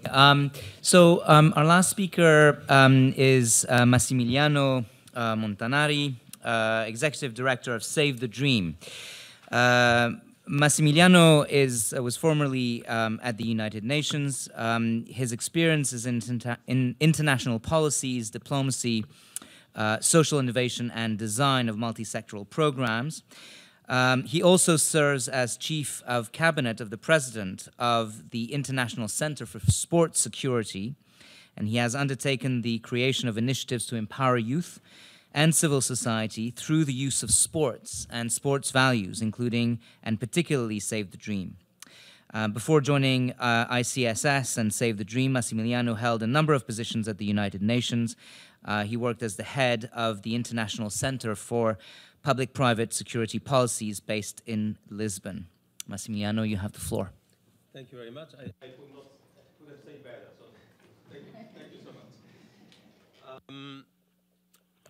Our last speaker is Massimiliano Montanari, Executive Director of Save the Dream. Massimiliano was formerly at the United Nations. His experience is in international policies, diplomacy, social innovation, and design of multi-sectoral programs. He also serves as Chief of Cabinet of the President of the International Center for Sports Security, and he has undertaken the creation of initiatives to empower youth and civil society through the use of sports and sports values, including and particularly Save the Dream. Before joining ICSS and Save the Dream, Massimiliano held a number of positions at the United Nations. He worked as the head of the International Center for Public-Private Security Policies based in Lisbon. Massimiliano, you have the floor. Thank you very much. I could have said better, so thank you so much.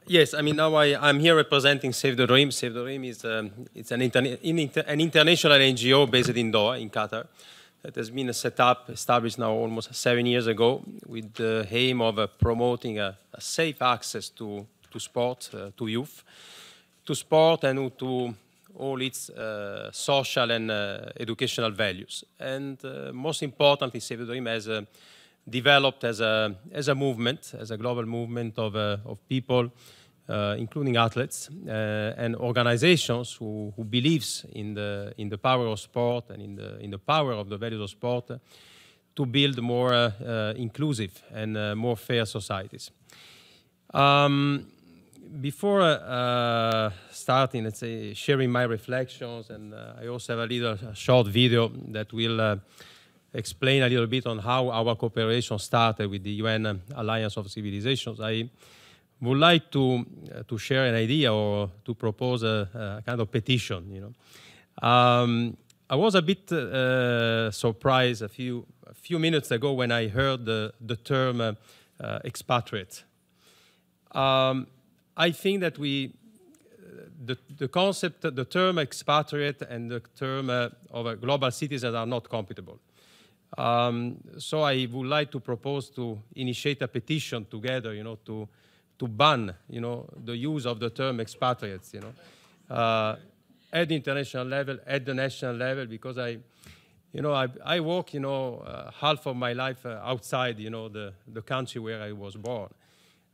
Yes, I mean, now I'm here representing Save the Dream. Save the Dream is it's an international NGO based in Doha, in Qatar, that has been established now almost 7 years ago, with the aim of promoting a safe access to sport, to youth, to sport and to all its social and educational values. And most importantly, Save the Dream has developed as a movement, as a global movement of people, including athletes and organizations who believes in the power of sport and in the power of the values of sport to build more inclusive and more fair societies. Before starting, let's say, sharing my reflections, and I also have a short video that will explain a little bit on how our cooperation started with the UN Alliance of Civilizations, I would like to share an idea or to propose a kind of petition. You know, I was a bit surprised a few minutes ago when I heard the term expatriate. I think that the concept, the term expatriate and the term of a global citizen are not compatible. So I would like to propose to initiate a petition together, you know, to ban, you know, the use of the term expatriates, you know, at the international level, at the national level, because I work, you know, half of my life outside, you know, the country where I was born.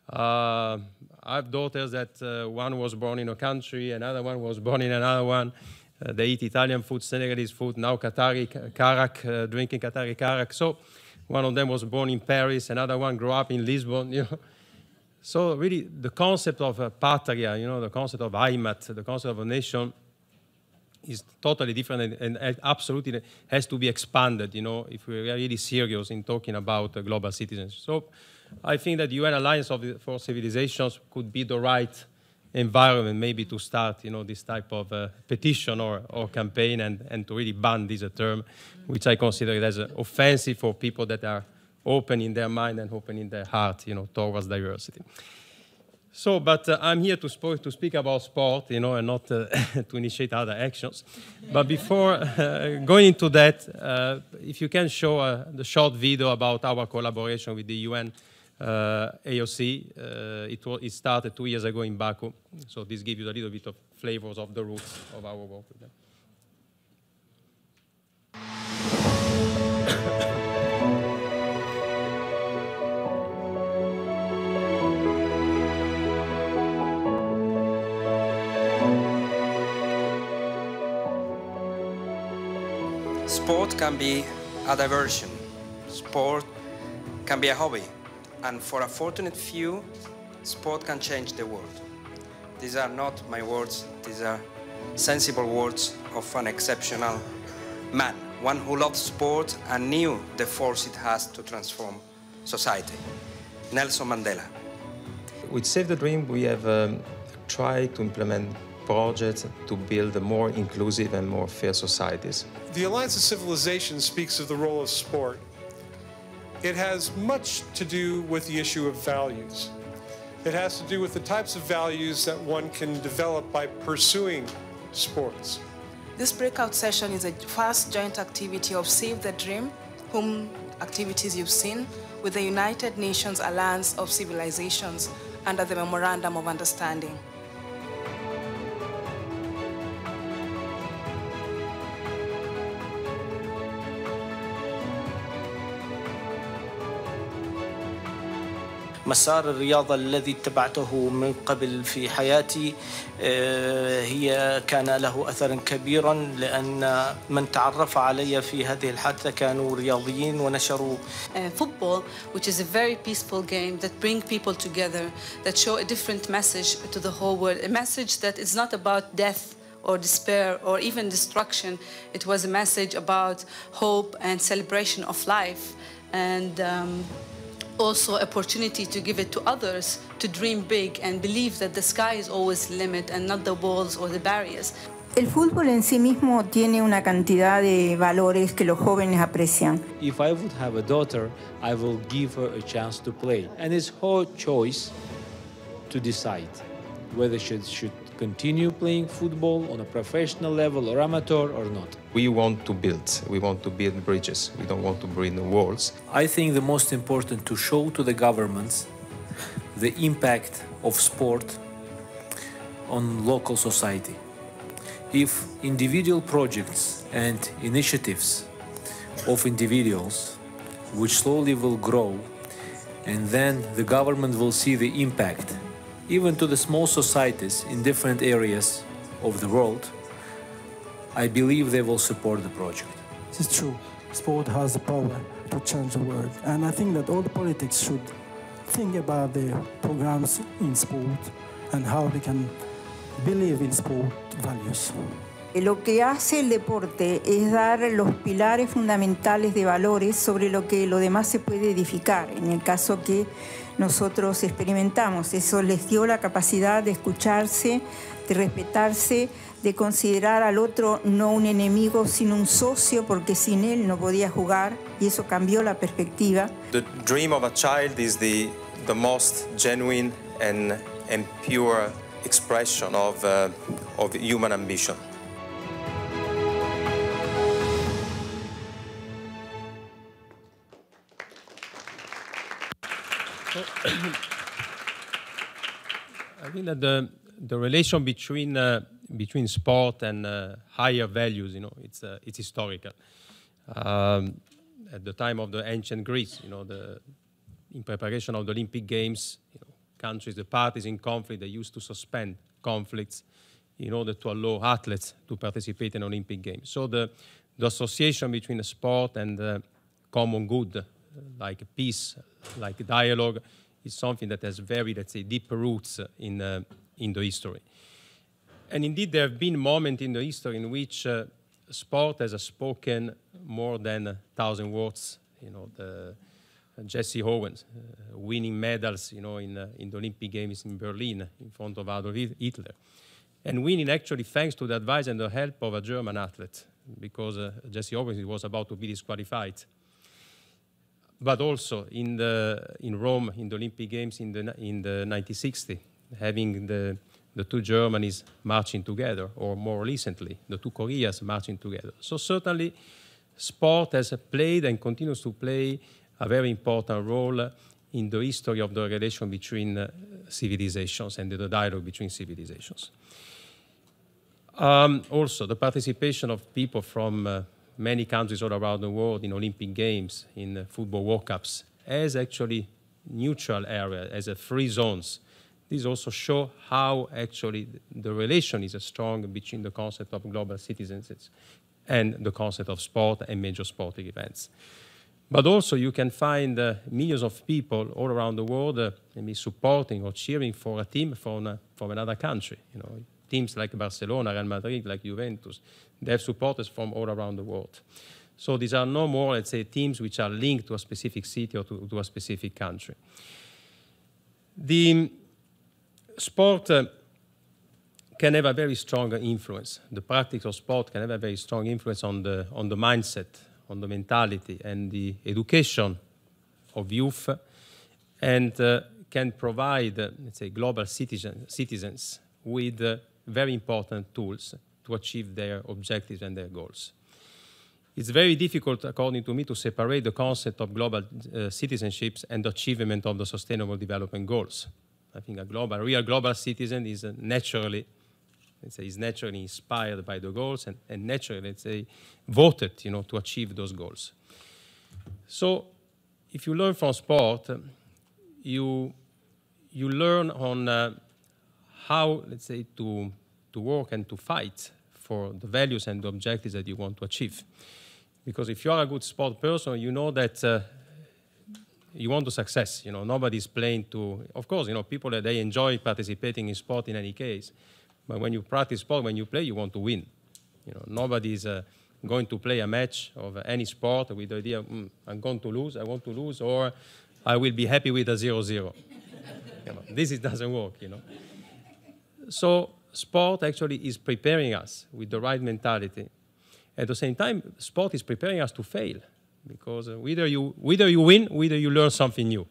I have daughters that one was born in a country, another one was born in another one. They eat Italian food, Senegalese food, now Qatari karak, drinking Qatari karak. So one of them was born in Paris, another one grew up in Lisbon, you know. So really the concept of patria, you know, the concept of Heimat, the concept of a nation is totally different and absolutely has to be expanded, you know, if we are really serious in talking about global citizens. So I think that the UN Alliance for Civilizations could be the right environment maybe to start, you know, this type of petition or campaign and to really ban this term, which I consider it as offensive for people that are open in their mind and open in their heart, you know, towards diversity. So, but I'm here to speak about sport, you know, and not to initiate other actions. But before going into that, if you can show the short video about our collaboration with the UN AOC, it started 2 years ago in Baku. So this gives you a little bit of flavors of the roots of our work with them. Sport can be a diversion. Sport can be a hobby. And for a fortunate few, sport can change the world. These are not my words. These are sensible words of an exceptional man, one who loved sport and knew the force it has to transform society. Nelson Mandela. With Save the Dream, we have tried to implement projects to build more inclusive and more fair societies. The Alliance of Civilization speaks of the role of sport. It has much to do with the issue of values. It has to do with the types of values that one can develop by pursuing sports. This breakout session is a first joint activity of Save the Dream, whom activities you've seen with the United Nations Alliance of Civilizations under the Memorandum of Understanding. مسار الرياضة الذي اتبعته من قبل في حياتي كان له أثرا كبيرا، لأن من تعرف علي في هذه الحادثة كانوا رياضيين ونشروا Football, which is a very peaceful game that brings people together, that show a different message to the whole world, a message that is not about death or despair or even destruction. It was a message about hope and celebration of life, and also opportunity to give it to others, to dream big and believe that the sky is always the limit and not the walls or the barriers. El fútbol en sí mismo tiene una cantidad de valores que los jóvenes aprecian. If I would have a daughter, I will give her a chance to play. And it's her choice to decide whether she should continue playing football on a professional level or amateur or not. We want to build bridges. We don't want to build walls. I think the most important to show to the governments the impact of sport on local society. If individual projects and initiatives of individuals, which slowly will grow, and then the government will see the impact, even to the small societies in different areas of the world, I believe they will support the project. This is true. Sport has the power to change the world. And I think that all the politics should think about the programs in sport and how they can believe in sport values. Lo que hace el deporte es dar los pilares fundamentales de valores sobre lo que lo demás se puede edificar. En el caso que nosotros experimentamos, eso les dio la capacidad de escucharse, de respetarse, de considerar al otro no un enemigo, sino un socio, porque sin él no podía jugar, y eso cambió la perspectiva. The dream of a child is the most genuine and pure expression of human ambition. I think that the relation between sport and higher values, it's historical. At the time of the ancient Greece, in preparation of the Olympic Games, countries, the parties in conflict, they used to suspend conflicts in order to allow athletes to participate in Olympic Games. So the association between the sport and the common good, like peace, like dialogue, is something that has very, let's say, deep roots in the history. And indeed, there have been moments in the history in which sport has spoken more than 1,000 words. Jesse Owens winning medals, in the Olympic Games in Berlin in front of Adolf Hitler, and winning actually thanks to the advice and the help of a German athlete, because Jesse Owens was about to be disqualified. But also in Rome, in the Olympic Games in the 1960, having the two Germanys marching together, or more recently, the two Koreas marching together. So certainly, sport has played and continues to play a very important role in the history of the relation between civilizations and the dialogue between civilizations. Also, the participation of people from many countries all around the world in Olympic Games, in football World Cups, as actually neutral area, as free zones. These also show how actually the relation is strong between the concept of global citizens and the concept of sport and major sporting events. But also you can find millions of people all around the world maybe supporting or cheering for a team from another country. Teams like Barcelona, Real Madrid, like Juventus, they have supporters from all around the world. So these are no more, let's say, teams which are linked to a specific city or to a specific country. The sport can have a very strong influence. The practice of sport can have a very strong influence on the mindset, on the mentality and the education of youth, and can provide, let's say, global citizens with very important tools to achieve their objectives and their goals. it's very difficult, according to me, to separate the concept of global citizenships and the achievement of the Sustainable Development Goals. I think a real global citizen is naturally, let's say, is naturally inspired by the goals and naturally, let's say, voted, to achieve those goals. So, if you learn from sport, you learn on how, let's say, to work and to fight for the values and the objectives that you want to achieve. Because if you are a good sport person, you know that you want to success. Nobody's playing to, of course, people that they enjoy participating in sport in any case. But when you practice sport, when you play, you want to win. Nobody's going to play a match of any sport with the idea, I'm going to lose, I want to lose, or I will be happy with a 0-0. This doesn't work, So sport actually is preparing us with the right mentality. At the same time, sport is preparing us to fail, because whether you win, whether you learn something new.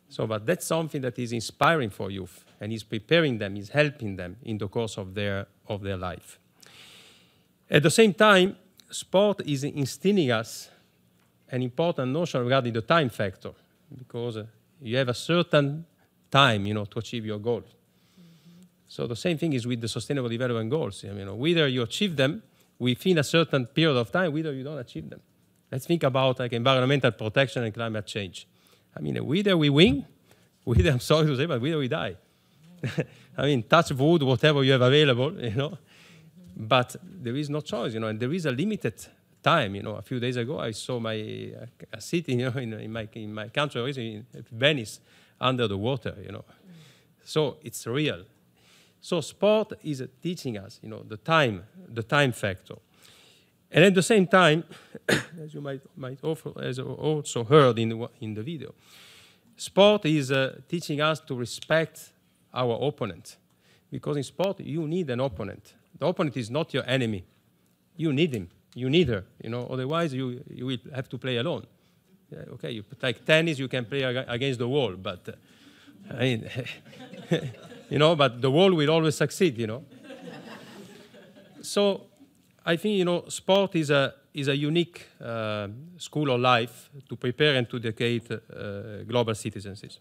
So, but that's something that is inspiring for youth and is preparing them, is helping them in the course of their life. At the same time, sport is instilling us an important notion regarding the time factor, because you have a certain time, to achieve your goal. So the same thing is with the Sustainable Development Goals. Whether you achieve them within a certain period of time, whether you don't achieve them. Let's think about like environmental protection and climate change. Whether we win, whether, I'm sorry to say, but whether we die. Touch wood, whatever you have available, But there is no choice, and there is a limited time. A few days ago, I saw a city, in my country, in Venice, under the water, So it's real. So sport is teaching us, the time factor. And at the same time, as you might also heard in the video, sport is teaching us to respect our opponent. Because in sport, you need an opponent. The opponent is not your enemy. You need him. You need her. Otherwise, you will have to play alone. Okay, you like tennis, you can play against the wall, but but the wall will always succeed. So I think sport is a unique school of life to prepare and to educate global citizens.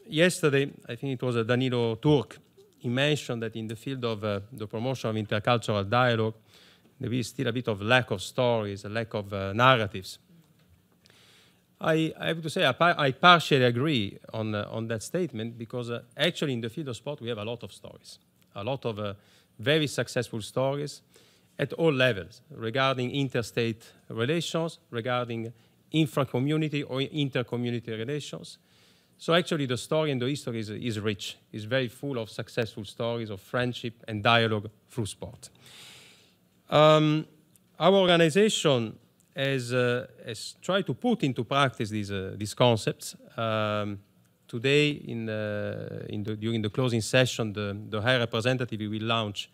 Yesterday, I think it was Danilo Turk. He mentioned that in the field of the promotion of intercultural dialogue, there is still a bit of lack of stories, a lack of narratives. I have to say I partially agree on that statement, because actually in the field of sport we have a lot of stories, a lot of very successful stories at all levels regarding interstate relations, regarding infra-community or inter-community relations. So actually the story and the history is rich, is very full of successful stories of friendship and dialogue through sport. Our organization has tried to put into practice these concepts. Today, during the closing session, the High Representative will launch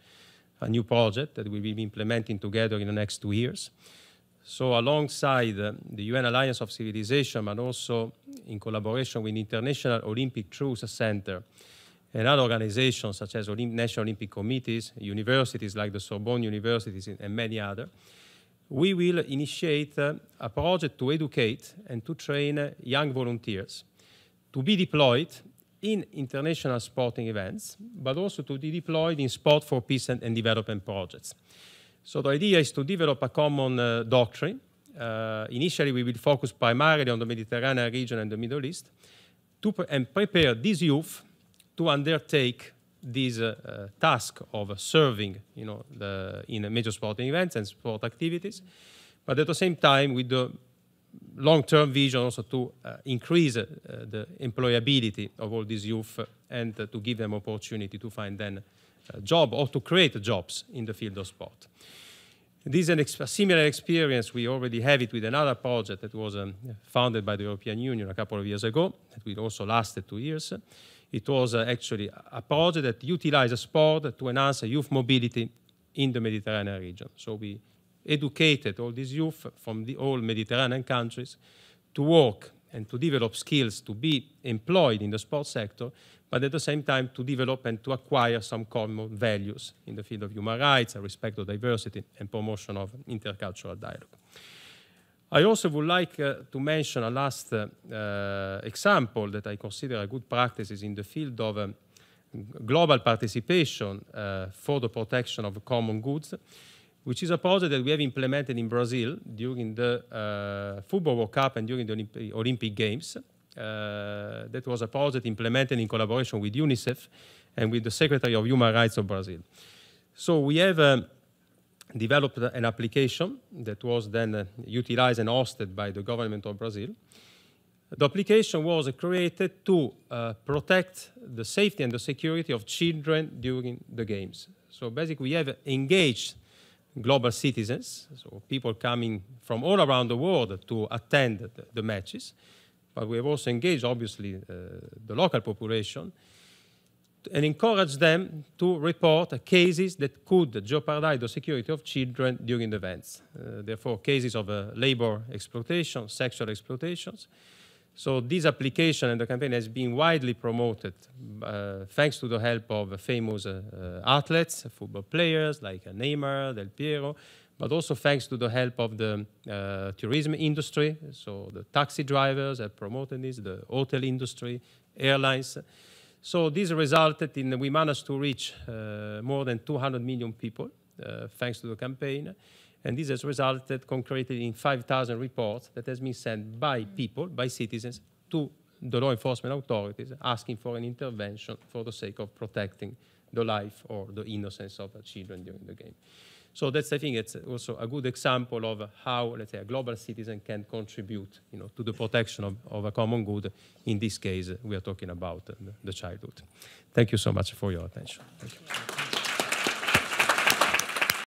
a new project that we will be implementing together in the next 2 years. So alongside the UN Alliance of Civilization, but also in collaboration with the International Olympic Truth Center and other organizations such as National Olympic Committees, universities like the Sorbonne Universities and many others, we will initiate a project to educate and to train young volunteers to be deployed in international sporting events, but also to be deployed in sport for peace and development projects. So the idea is to develop a common doctrine. Initially, we will focus primarily on the Mediterranean region and the Middle East, and prepare these youth to undertake this task of serving, in major sporting events and sport activities, but at the same time with the long-term vision also to increase the employability of all these youth and to give them opportunity to find then a job or to create jobs in the field of sport. This is a similar experience. We already have it with another project that was founded by the European Union a couple of years ago, that will also lasted 2 years. It was actually a project that utilized sport to enhance youth mobility in the Mediterranean region. So we educated all these youth from all Mediterranean countries to work and to develop skills to be employed in the sports sector, but at the same time to develop and to acquire some common values in the field of human rights, respect of diversity, and promotion of intercultural dialogue. I also would like to mention a last example that I consider a good practice is in the field of global participation for the protection of common goods, which is a project that we have implemented in Brazil during the Football World Cup and during the Olympic Games. That was a project implemented in collaboration with UNICEF and with the Secretary of Human Rights of Brazil. So we have developed an application that was then utilized and hosted by the government of Brazil. The application was created to protect the safety and the security of children during the games. So basically we have engaged global citizens, so people coming from all around the world to attend the matches. But we have also engaged, obviously, the local population and encouraged them to report cases that could jeopardize the security of children during the events. Therefore, cases of labor exploitation, sexual exploitations. So this application and the campaign has been widely promoted thanks to the help of famous athletes, football players like Neymar, Del Piero, but also thanks to the help of the tourism industry. So the taxi drivers have promoted this, the hotel industry, airlines. So this resulted in, we managed to reach more than 200 million people thanks to the campaign. And this has resulted concretely in 5,000 reports that has been sent by people, by citizens, to the law enforcement authorities asking for an intervention for the sake of protecting the life or the innocence of children during the game. So that's, I think, it's also a good example of how, let's say, a global citizen can contribute, to the protection of a common good. In this case, we are talking about the childhood. Thank you so much for your attention. Thank you.